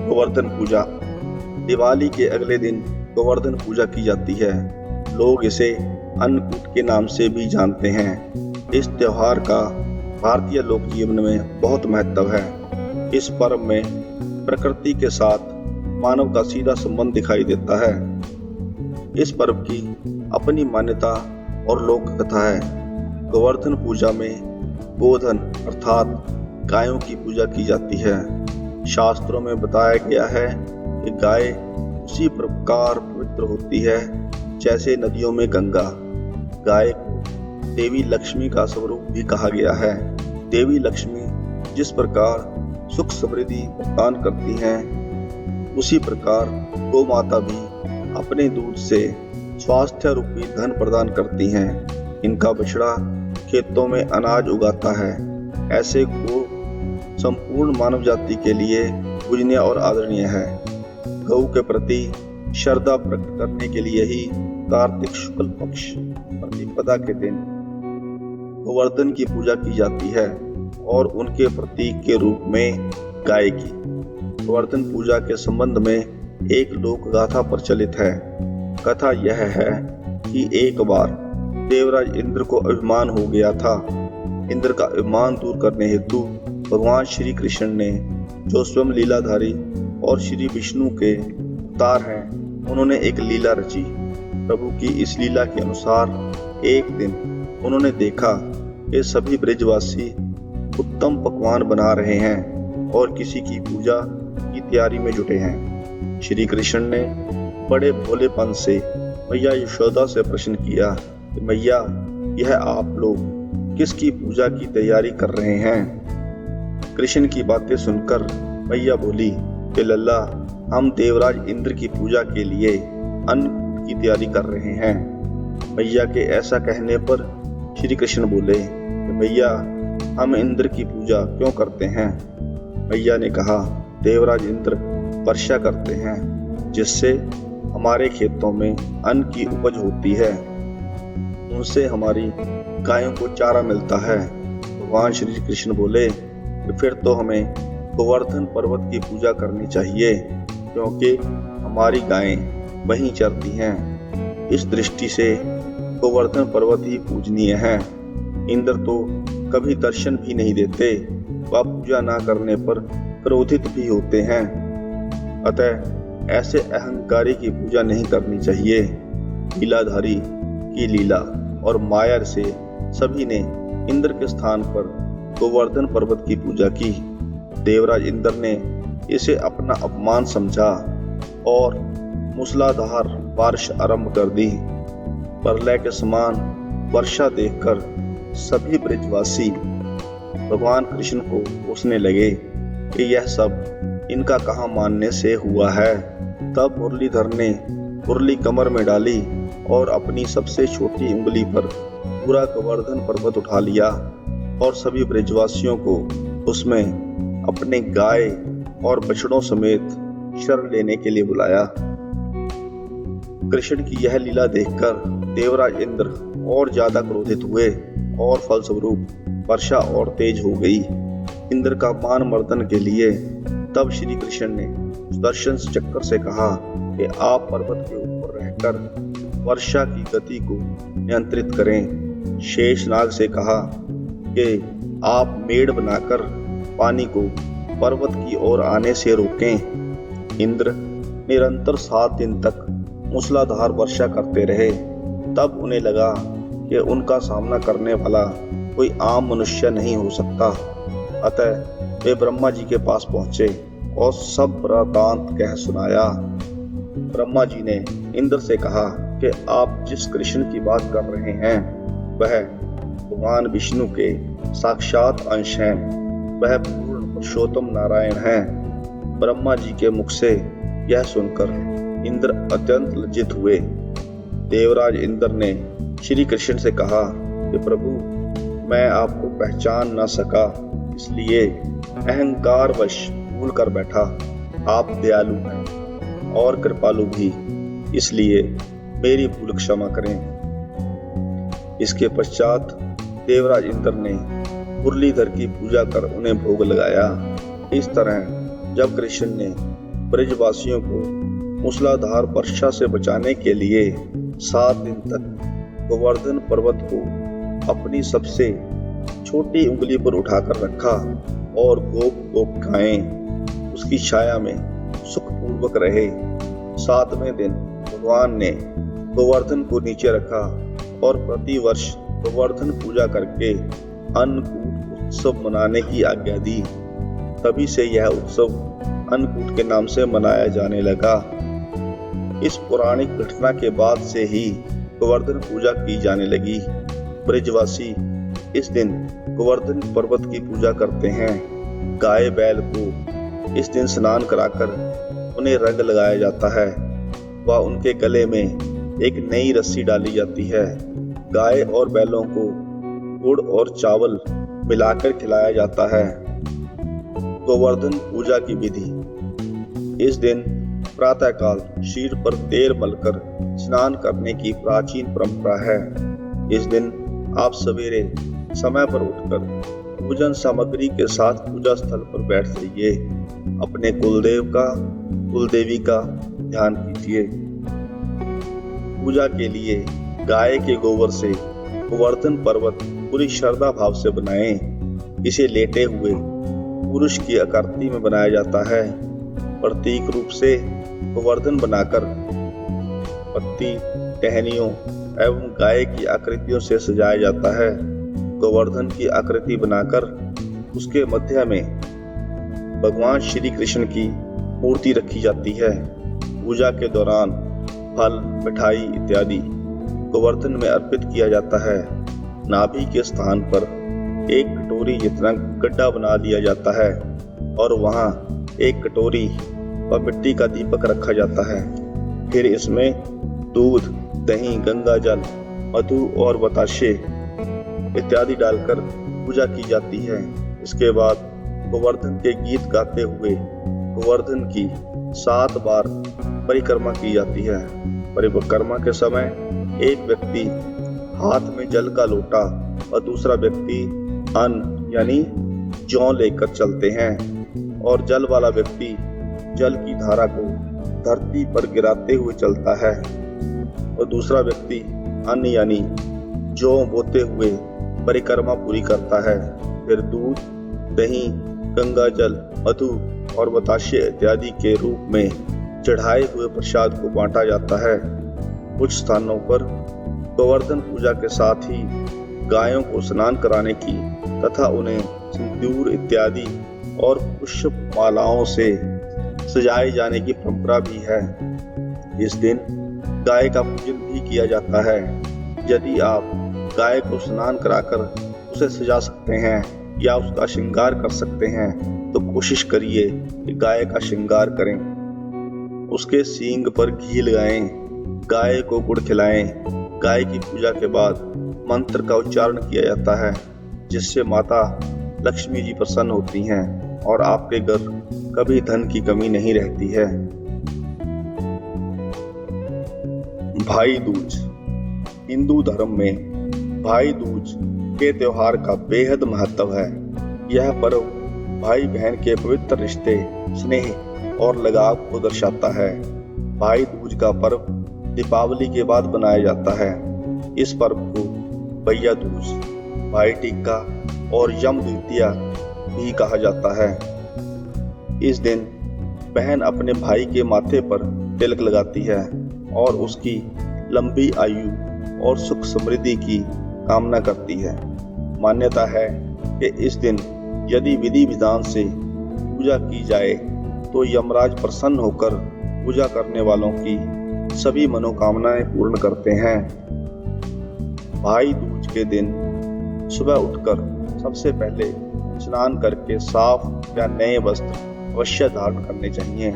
गोवर्धन पूजा। दिवाली के अगले दिन गोवर्धन पूजा की जाती है। लोग इसे अन्नकूट के नाम से भी जानते हैं। इस त्योहार का भारतीय लोक जीवन में बहुत महत्व है। इस पर्व में प्रकृति के साथ मानव का सीधा संबंध दिखाई देता है। इस पर्व की अपनी मान्यता और लोक कथा है। गोवर्धन पूजा में गोधन अर्थात गायों की पूजा की जाती है। शास्त्रों में बताया गया है कि गाय उसी प्रकार पवित्र होती है जैसे नदियों में गंगा। गाय को देवी लक्ष्मी का स्वरूप भी कहा गया है। देवी लक्ष्मी जिस प्रकार सुख समृद्धि प्रदान करती हैं, उसी प्रकार गौ माता भी अपने दूध से स्वास्थ्य रूपी धन प्रदान करती हैं। इनका बछड़ा खेतों में अनाज उगाता है। ऐसे गौ संपूर्ण मानव जाति के लिए पूजनीय और आदरणीय है। गौ के प्रति श्रद्धा प्रकट करने के लिए ही कार्तिक शुक्ल पक्ष प्रतिपदा के दिन गोवर्धन की पूजा की जाती है और उनके प्रतीक के रूप में गाय की। गोवर्धन पूजा के संबंध में एक लोक गाथा प्रचलित है। कथा यह है कि एक बार देवराज इंद्र को अभिमान हो गया था। इंद्र का अभिमान दूर करने हेतु भगवान श्री कृष्ण ने, जो स्वयं लीलाधारी और श्री विष्णु के अवतार हैं, उन्होंने एक लीला रची। प्रभु की इस लीला के अनुसार एक दिन उन्होंने देखा कि सभी ब्रजवासी उत्तम पकवान बना रहे हैं और किसी की पूजा की तैयारी में जुटे हैं। श्री कृष्ण ने बड़े भोलेपन से मैया यशोदा से प्रश्न किया कि मैया, यह आप लोग किसकी पूजा की तैयारी कर रहे हैं? कृष्ण की बातें सुनकर मैया बोली कि लल्ला, हम देवराज इंद्र की पूजा के लिए अन्न की तैयारी कर रहे हैं। मैया के ऐसा कहने पर श्री कृष्ण बोले कि मैया, हम इंद्र की पूजा क्यों करते हैं? मैया ने कहा, देवराज इंद्र वर्षा करते हैं जिससे हमारे खेतों में अन्न की उपज होती है। उनसे हमारी गायों को चारा मिलता है। भगवान श्री कृष्ण बोले कि फिर तो हमें गोवर्धन पर्वत की पूजा करनी चाहिए, क्योंकि हमारी गायें वहीं चरती हैं। इस दृष्टि से गोवर्धन पर्वत ही पूजनीय है। इंद्र तो कभी दर्शन भी नहीं देते, वह पूजा ना करने पर क्रोधित भी होते हैं। अतः ऐसे अहंकारी की पूजा नहीं करनी चाहिए। लीलाधारी की लीला और माया से सभी ने इंद्र के स्थान पर गोवर्धन पर्वत की पूजा की। देवराज इंद्र ने इसे अपना अपमान समझा और मूसलाधार बारिश आरंभ कर दी। प्रलय के समान वर्षा देखकर सभी ब्रजवासी भगवान कृष्ण को पूछने लगे कि यह सब इनका कहाँ मानने से हुआ है। तब मुरलीधर ने मुरली कमर में डाली और अपनी सबसे छोटी उंगली पर पूरा गोवर्धन पर्वत उठा लिया और सभी ब्रजवासियों को उसमें अपने गाय और बछड़ों समेत शरण लेने के लिए बुलाया। कृष्ण की यह लीला देखकर देवराज इंद्र और ज्यादा क्रोधित हुए और फलस्वरूप वर्षा और तेज हो गई। इंद्र का मान मर्दन के लिए तब श्री कृष्ण ने सुदर्शन चक्र से कहा कि आप पर्वत के ऊपर रहकर वर्षा की गति को नियंत्रित करें। शेषनाग से कहा कि आप मेड़ बनाकर पानी को पर्वत की ओर आने से रोकें। इंद्र निरंतर 7 दिन तक मूसलाधार वर्षा करते रहे। तब उन्हें लगा कि उनका सामना करने वाला कोई आम मनुष्य नहीं हो सकता। अतः वे ब्रह्मा जी के पास पहुंचे और सब वृतांत कह सुनाया। ब्रह्मा जी ने इंद्र से कहा कि आप जिस कृष्ण की बात कर रहे हैं वह भगवान विष्णु के साक्षात अंश हैं। वह पूर्ण पुरुषोत्तम नारायण हैं। ब्रह्मा जी के मुख से यह सुनकर इंद्र अत्यंत लज्जित हुए। देवराज इंद्र ने श्री कृष्ण से कहा कि प्रभु, मैं आपको पहचान न सका, इसलिए अहंकारवश भूल कर बैठा। आप दयालु हैं और कृपालु भी, इसलिए मेरी भूल क्षमा करें। इसके पश्चात देवराज इंद्र ने मुरलीधर की पूजा कर उन्हें भोग लगाया। इस तरह जब कृष्ण ने ब्रजवासियों को मूसलाधार वर्षा से बचाने के लिए 7 दिन तक गोवर्धन पर्वत को अपनी सबसे छोटी उंगली पर उठाकर रखा और गोप गायें उसकी छाया में सुखपूर्वक रहे। 7वें दिन भगवान ने गोवर्धन को नीचे रखा और प्रतिवर्ष गोवर्धन पूजा करके अन्नकूट उत्सव मनाने की आज्ञा दी। तभी से यह उत्सव अन्नकूट के नाम से मनाया जाने लगा। इस पौराणिक घटना के बाद से ही गोवर्धन पूजा की जाने लगी। ब्रजवासी इस दिन गोवर्धन पर्वत की पूजा करते हैं। गाय बैल को इस दिन स्नान कराकर उन्हें रंग लगाया जाता है व उनके गले में एक नई रस्सी डाली जाती है। गाय और बैलों को गुड़ और चावल मिलाकर खिलाया जाता है। गोवर्धन पूजा की विधि। इस दिन प्रातःकाल शीर पर तेल मलकर स्नान करने की प्राचीन परंपरा है। इस दिन आप सवेरे समय पर उठकर पूजन सामग्री के साथ पूजा स्थल पर बैठ जाइए। अपने कुलदेवी का ध्यान कीजिए। पूजा के लिए गाय के गोबर से गोवर्धन पर्वत पूरी श्रद्धा भाव से बनाएं। इसे लेटे हुए पुरुष की आकृति में बनाया जाता है। प्रतीक रूप से गोवर्धन बनाकर पत्ती, टहनियों एवं गाय की आकृतियों से सजाया जाता है। गोवर्धन की आकृति बनाकर उसके मध्य में भगवान श्री कृष्ण की मूर्ति रखी जाती है। पूजा के दौरान फल, मिठाई इत्यादि गोवर्धन में अर्पित किया जाता है। नाभि के स्थान पर एक कटोरी जितना गड्ढा बना दिया जाता है और वहां एक कटोरी व मिट्टी का दीपक रखा जाता है। फिर इसमें दूध, दही, गंगा जल, मधु और बताशे इत्यादि डालकर पूजा की जाती है। इसके बाद गोवर्धन के गीत गाते हुए गोवर्धन की 7 बार परिक्रमा की जाती है। परिक्रमा के समय एक व्यक्ति हाथ में जल का लोटा और दूसरा व्यक्ति अन्न यानी जौ लेकर चलते हैं और जल वाला व्यक्ति जल की धारा को धरती पर गिराते हुए चलता है और दूसरा व्यक्ति अन्न यानी जौ बोते हुए परिक्रमा पूरी करता है। फिर दूध, दही, गंगा जल, मधु और बताशे इत्यादि के रूप में चढ़ाए हुए प्रसाद को बांटा जाता है। कुछ स्थानों पर गोवर्धन पूजा के साथ ही गायों को स्नान कराने की तथा उन्हें सिंदूर इत्यादि और पुष्प मालाओं से सजाए जाने की परंपरा भी है। इस दिन गाय का पूजन भी किया जाता है। यदि आप गाय को स्नान कराकर उसे सजा सकते हैं या उसका श्रृंगार कर सकते हैं तो कोशिश करिए कि गाय का श्रृंगार करें। उसके सींग पर घी लगाएं, गाय को गुड़ खिलाएं। गाय की पूजा के बाद मंत्र का उच्चारण किया जाता है जिससे माता लक्ष्मी जी प्रसन्न होती हैं और आपके घर कभी धन की कमी नहीं रहती है। भाई दूज। हिंदू धर्म में भाई दूज के त्योहार का बेहद महत्व है। यह पर्व भाई बहन के पवित्र रिश्ते, स्नेह और लगाव को दर्शाता है। भाई दूज का पर्व दीपावली के बाद मनाया जाता है। इस पर्व को भैया दूज, भाई टीका और यम द्वितीया भी कहा जाता है। इस दिन बहन अपने भाई के माथे पर तिलक लगाती है और उसकी लंबी आयु और सुख समृद्धि की कामना करती है। मान्यता है कि इस दिन यदि विधि विधान से पूजा की जाए तो यमराज प्रसन्न होकर पूजा करने वालों की सभी मनोकामनाएं पूर्ण करते हैं। भाई दूज के दिन सुबह उठकर सबसे पहले स्नान करके साफ या नए वस्त्र अवश्य धारण करने चाहिए।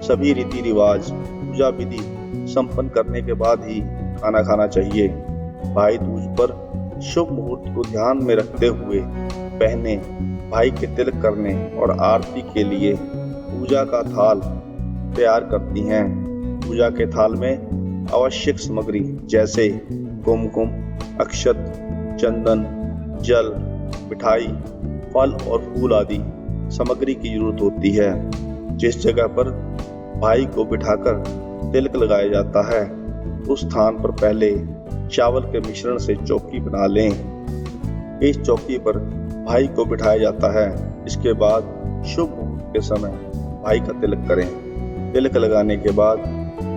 सभी रीति रिवाज, पूजा विधि संपन्न करने के बाद ही खाना खाना चाहिए। भाई दूज पर शुभ मुहूर्त को ध्यान में रखते हुए बहनें भाई के तिलक करने और आरती के लिए पूजा का थाल तैयार करती हैं। पूजा के थाल में आवश्यक सामग्री जैसे कुमकुम, अक्षत, चंदन, जल, मिठाई, फल और फूल आदि सामग्री की जरूरत होती है। जिस जगह पर भाई को बिठाकर तिलक लगाया जाता है। उस स्थान पर पहले चावल के मिश्रण से चौकी बना लें। इस चौकी पर भाई को बिठाया जाता है। इसके बाद शुभ मुहूर्त के समय भाई का तिलक करें। तिलक लगाने के बाद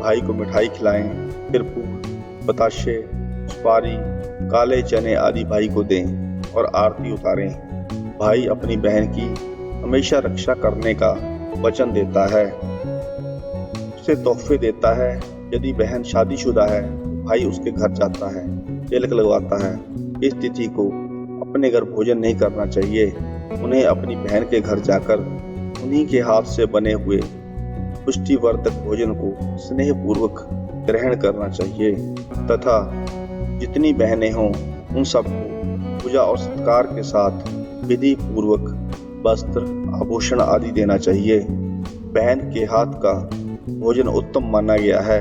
भाई को मिठाई खिलाएं। फिर फूल, बताशे, सुपारी, काले चने आदि भाई को दें और आरती उतारें। भाई अपनी बहन की हमेशा रक्षा करने का वचन देता है, उसे तोहफे देता है। यदि बहन शादीशुदा है, भाई उसके घर जाता है, तिलक लगवाता है। इस तिथि को अपने घर भोजन नहीं करना चाहिए। उन्हें अपनी बहन के घर जाकर उन्हीं के हाथ से बने हुए पुष्टिवर्धक भोजन को स्नेहपूर्वक ग्रहण करना चाहिए तथा जितनी बहनें हों उन सबको पूजा और सत्कार के साथ विधि पूर्वक वस्त्र, आभूषण आदि देना चाहिए। बहन के हाथ का भोजन उत्तम माना गया है।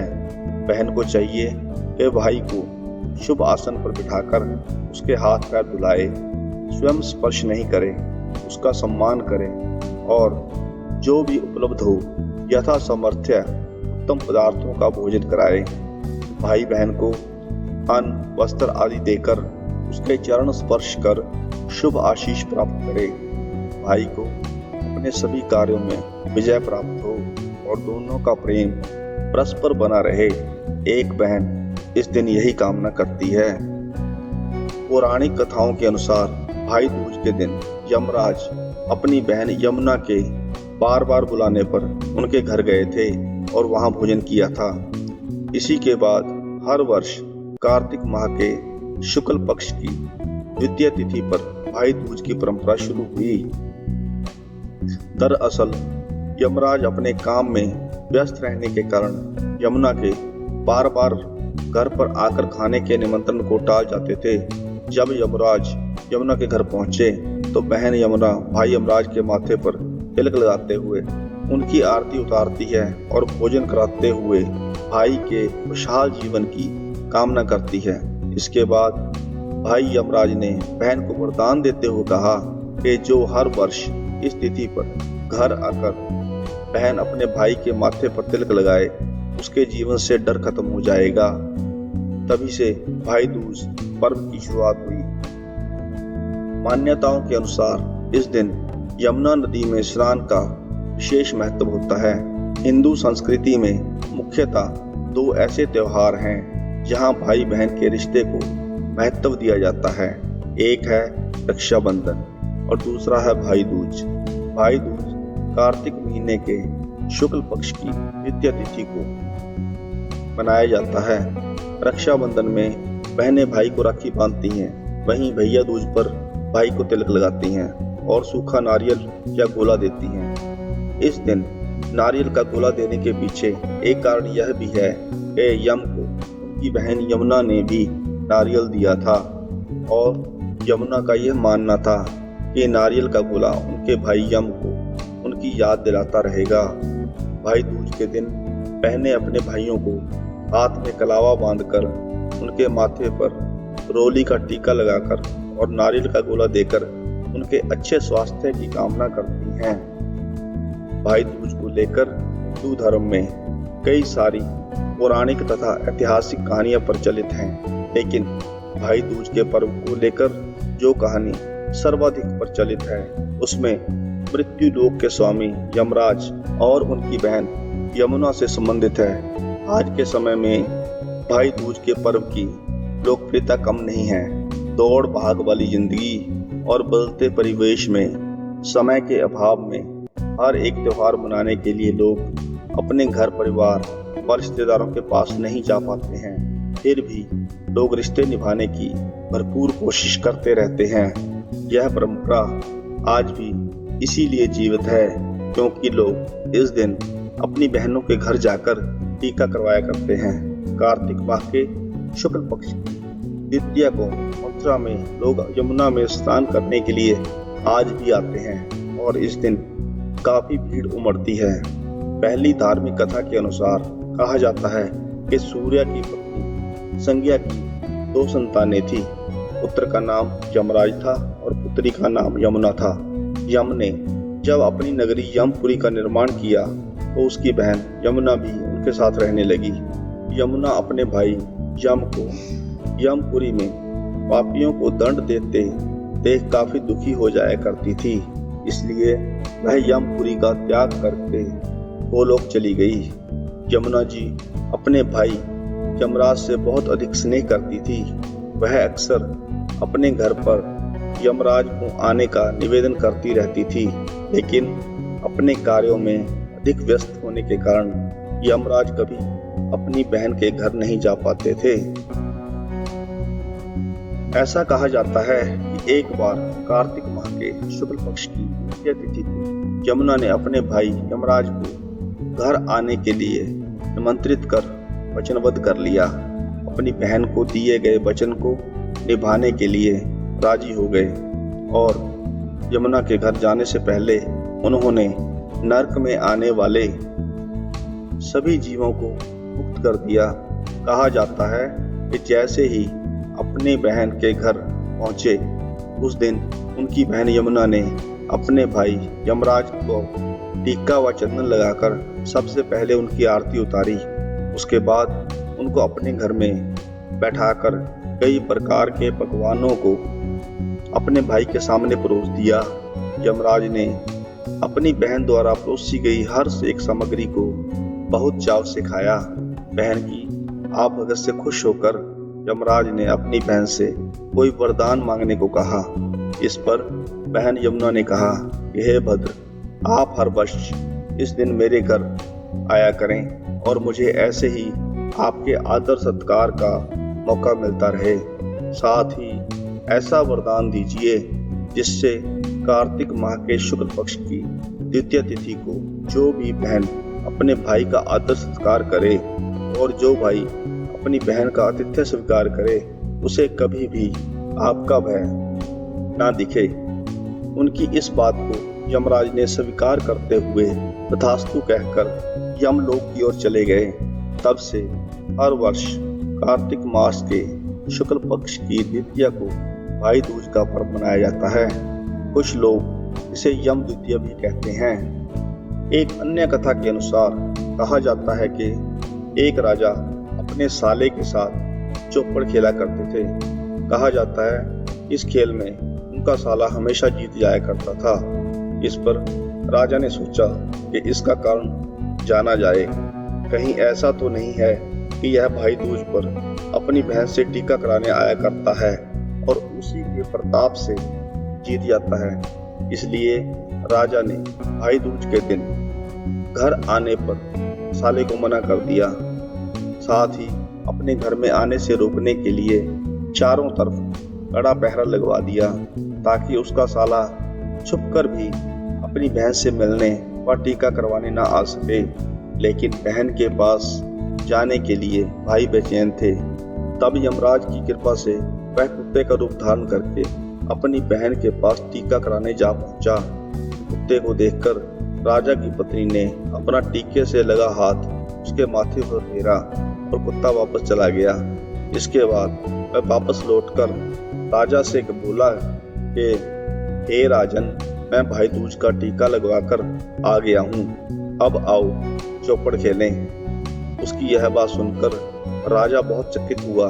बहन को चाहिए कि भाई को शुभ आसन पर बिठाकर उसके हाथ पैर धुलाए, स्वयं स्पर्श नहीं करे, उसका सम्मान करे और जो भी उपलब्ध हो यथा सामर्थ्य उत्तम पदार्थों का भोजन कराए। भाई बहन को अन्न, वस्त्र आदि देकर उसके चरण स्पर्श कर शुभ आशीष प्राप्त करे। भाई को अपने सभी कार्यों में विजय प्राप्त हो और दोनों का प्रेम परस्पर बना रहे। एक बहन इस दिन यही कामना करती है। पौराणिक कथाओं के अनुसार भाई दूज के दिन यमराज अपनी बहन यमुना के बार बार बुलाने पर उनके घर गए थे और वहां भोजन किया था। इसी के बाद हर वर्ष कार्तिक माह के शुक्ल पक्ष की द्वितीय तिथि पर भाई दूज की परंपरा शुरू हुई। दरअसल यमराज अपने काम में व्यस्त रहने के कारण यमुना के बार बार घर पर आकर खाने के निमंत्रण को टाल जाते थे। जब यमराज यमुना के घर पहुंचे तो बहन यमुना भाई यमराज के माथे पर तिलक लगाते हुए उनकी आरती उतारती है और भोजन कराते हुए भाई के खुशहाल जीवन की कामना करती है। इसके बाद भाई यमराज ने बहन को वरदान देते हुए कहा कि जो हर वर्ष इस तिथि पर घर आकर बहन अपने भाई के माथे पर तिलक लगाए उसके जीवन से डर खत्म हो जाएगा। तभी से भाई दूज पर्व की शुरुआत हुई। मान्यताओं के अनुसार इस दिन यमुना नदी में स्नान का विशेष महत्व होता है। हिंदू संस्कृति में मुख्यतः दो ऐसे त्योहार हैं जहां भाई बहन के रिश्ते को महत्व दिया जाता है। एक है रक्षाबंधन और दूसरा है भाई दूज। भाई दूज कार्तिक महीने के शुक्ल पक्ष की द्वितीय तिथि को मनाया जाता है। रक्षाबंधन में बहनें भाई को राखी बांधती हैं, वहीं भैया दूज पर भाई को तिलक लगाती हैं और सूखा नारियल या गोला देती हैं। इस दिन नारियल का गोला देने के पीछे एक कारण यह भी है कि यम को उनकी बहन यमुना ने भी नारियल दिया था और यमुना का यह मानना था कि नारियल का गोला उनके भाई यम को उनकी याद दिलाता रहेगा। भाई दूज के दिन बहनें अपने भाइयों को हाथ में कलावा बांधकर उनके माथे पर रोली का टीका लगाकर और नारियल का गोला देकर उनके अच्छे स्वास्थ्य की कामना करती हैं। भाई दूज को लेकर हिंदू धर्म में कई सारी पौराणिक तथा ऐतिहासिक कहानियां प्रचलित हैं, लेकिन भाई दूज के पर्व को लेकर जो कहानी सर्वाधिक प्रचलित है उसमें मृत्यु लोक के स्वामी यमराज और उनकी बहन यमुना से संबंधित है। आज के समय में भाई दूज के पर्व की लोकप्रियता कम नहीं है। दौड़ भाग वाली जिंदगी और बदलते परिवेश में समय के अभाव में हर एक त्योहार मनाने के लिए लोग अपने घर परिवार और रिश्तेदारों के पास नहीं जा पाते हैं। फिर भी लोग रिश्ते निभाने की भरपूर कोशिश करते रहते हैं। यह परंपरा आज भी इसीलिए जीवित है क्योंकि लोग इस दिन अपनी बहनों के घर जाकर टीका करवाया करते हैं। कार्तिक माह के शुक्ल पक्ष की द्वितीया को मथुरा में लोग यमुना में स्नान करने के लिए आज भी आते हैं और इस दिन काफी भीड़ उमड़ती है। पहली धार्मिक कथा के अनुसार कहा जाता है कि सूर्य की पत्नी संज्ञा की दो संतानें थी। पुत्र का नाम यमराज था और पुत्री का नाम यमुना था। यम ने जब अपनी नगरी यमपुरी का निर्माण किया तो उसकी बहन यमुना भी उनके साथ रहने लगी। यमुना अपने भाई यम को यमपुरी में पापियों को दंड देते देख काफी दुखी हो जाया करती थी, इसलिए वह यमपुरी का त्याग करके गोलोक चली गई। यमुना जी अपने भाई यमराज से बहुत अधिक स्नेह करती थी। वह अक्सर अपने घर पर यमराज को आने का निवेदन करती रहती थी, लेकिन अपने कार्यों में अधिक व्यस्त होने के कारण यमराज कभी अपनी बहन के घर नहीं जा पाते थे। ऐसा कहा जाता है कि एक बार कार्तिक माह के शुक्ल पक्ष की द्वितीया तिथि को यमुना ने अपने भाई यमराज को घर आने के लिए निमंत्रित कर वचनबद्ध कर लिया। अपनी बहन को दिए गए वचन को निभाने के लिए राजी हो गए और यमुना के घर जाने से पहले उन्होंने नरक में आने वाले सभी जीवों को मुक्त कर दिया। कहा जाता है कि जैसे ही अपनी बहन के घर पहुंचे, उस दिन उनकी बहन यमुना ने अपने भाई यमराज को टीका व चंदन लगाकर सबसे पहले उनकी आरती उतारी। उसके बाद उनको अपने घर में बैठाकर कई प्रकार के पकवानों को अपने भाई के सामने परोस दिया। यमराज ने अपनी बहन द्वारा परोसी गई हर एक सामग्री को बहुत चाव से खाया। बहन की आप भगत से खुश होकर यमराज ने अपनी बहन से कोई वरदान मांगने को कहा। इस पर बहन यमुना ने कहा कि हे भद्र, आप हर वर्ष इस दिन मेरे घर आया करें और मुझे ऐसे ही आपके आदर सत्कार का मौका मिलता रहे। साथ ही ऐसा वरदान दीजिए जिससे कार्तिक माह के शुक्ल पक्ष की द्वितीय तिथि को जो भी बहन अपने भाई का आदर सत्कार करे और जो भाई अपनी बहन का आतिथ्य स्वीकार करे, उसे कभी भी आपका भय ना दिखे। उनकी इस बात को यमराज ने स्वीकार करते हुए तथास्तु कहकर यमलोक की ओर चले गए। तब से हर वर्ष कार्तिक मास के शुक्ल पक्ष की द्वितीया को भाई दूज का पर्व मनाया जाता है। कुछ लोग इसे यम द्वितीया भी कहते हैं। एक अन्य कथा के अनुसार कहा जाता है कि एक राजा अपने साले के साथ चौपड़ खेला करते थे। कहा जाता है इस खेल में उनका साला हमेशा जीत जाया करता था। इस पर राजा ने सोचा कि इसका कारण जाना जाए, कहीं ऐसा तो नहीं है कि यह भाई दूज पर अपनी बहन से टीका कराने आया करता है और उसी के प्रताप से जीत जाता है। इसलिए राजा ने भाई दूज के दिन घर आने पर साले को मना कर दिया। साथ ही अपने घर में आने से रोकने के लिए चारों तरफ कड़ा पहरा लगवा दिया ताकि उसका साला छुपकर भी अपनी बहन से मिलने व टीका करवाने ना आ सके। लेकिन बहन के पास जाने के लिए भाई बेचैन थे। तब यमराज की कृपा से वह कुत्ते का रूप धारण करके अपनी बहन के पास टीका कराने जा पहुंचा। कुत्ते को देखकर राजा की पत्नी ने अपना टीके से लगा हाथ उसके माथे पर फेरा और कुत्ता वापस चला गया। इसके बाद वह वापस लौटकर राजा से बोला कि हे राजन, मैं भाई दूज का टीका लगवाकर आ गया हूँ, अब आओ चौपड़ खेलें। उसकी यह बात सुनकर राजा बहुत चकित हुआ।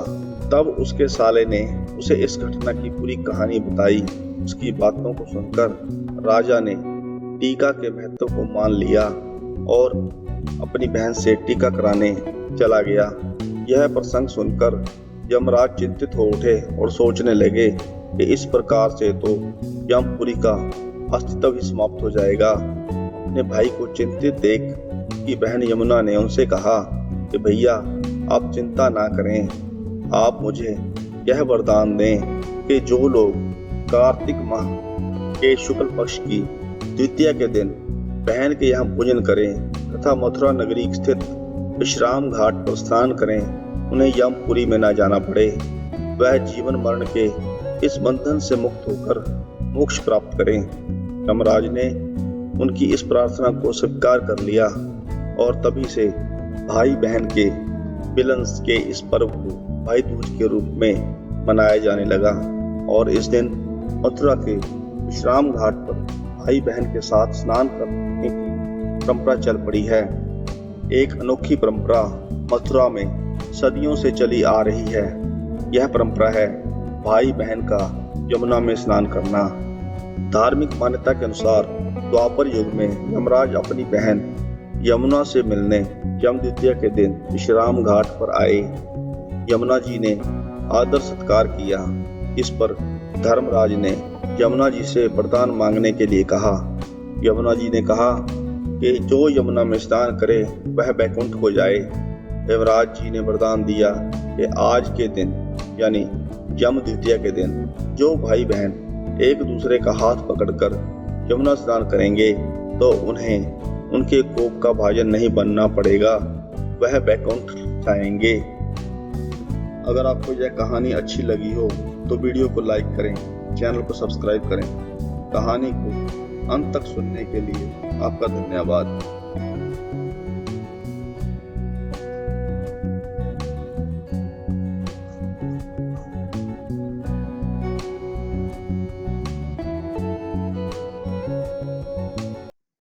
तब उसके साले ने उसे इस घटना की पूरी कहानी बताई। उसकी बातों को सुनकर राजा ने टीका के महत्व को मान लिया और अपनी बहन से टीका कराने चला गया। यह प्रसंग सुनकर यमराज चिंतित हो उठे और सोचने लगे कि इस प्रकार से तो यमपुरी का अस्तित्व ही समाप्त हो जाएगा। अपने भाई को चिंतित देख कि बहन यमुना ने उनसे कहा कि भैया, आप चिंता ना करें, आप मुझे यह वरदान दें कि जो लोग कार्तिक माह के शुक्ल पक्ष की द्वितीया के दिन बहन के यहाँ पूजन करें तथा मथुरा नगरी स्थित विश्राम घाट पर स्नान करें, उन्हें यमपुरी में न जाना पड़े। वह जीवन मरण के इस बंधन से मुक्त होकर मोक्ष प्राप्त करें। यमराज ने उनकी इस प्रार्थना को स्वीकार कर लिया और तभी से भाई बहन के मिलन के इस पर्व को भाई दूज के रूप में मनाया जाने लगा और इस दिन मथुरा के विश्राम घाट पर भाई बहन के साथ स्नान करने की परंपरा चल पड़ी है। एक अनोखी परंपरा मथुरा में सदियों से चली आ रही है। यह परंपरा है भाई बहन का यमुना में स्नान करना। धार्मिक मान्यता के अनुसार द्वापर युग में यमराज अपनी बहन यमुना से मिलने यम द्वितीया के दिन विश्राम घाट पर आए। यमुना जी ने आदर सत्कार किया। इस पर धर्मराज ने यमुना जी से वरदान मांगने के लिए कहा। यमुना जी ने कहा कि जो यमुना में स्नान करे वह बैकुंठ हो जाए। यमराज जी ने वरदान दिया कि आज के दिन यानी यम द्वितीया के दिन जो भाई बहन एक दूसरे का हाथ पकड़कर यमुना स्नान करेंगे तो उन्हें उनके कोप का भाजन नहीं बनना पड़ेगा, वह बैकुंठ जाएंगे। अगर आपको यह कहानी अच्छी लगी हो तो वीडियो को लाइक करें, चैनल को सब्सक्राइब करें। कहानी को अंत तक सुनने के लिए आपका धन्यवाद।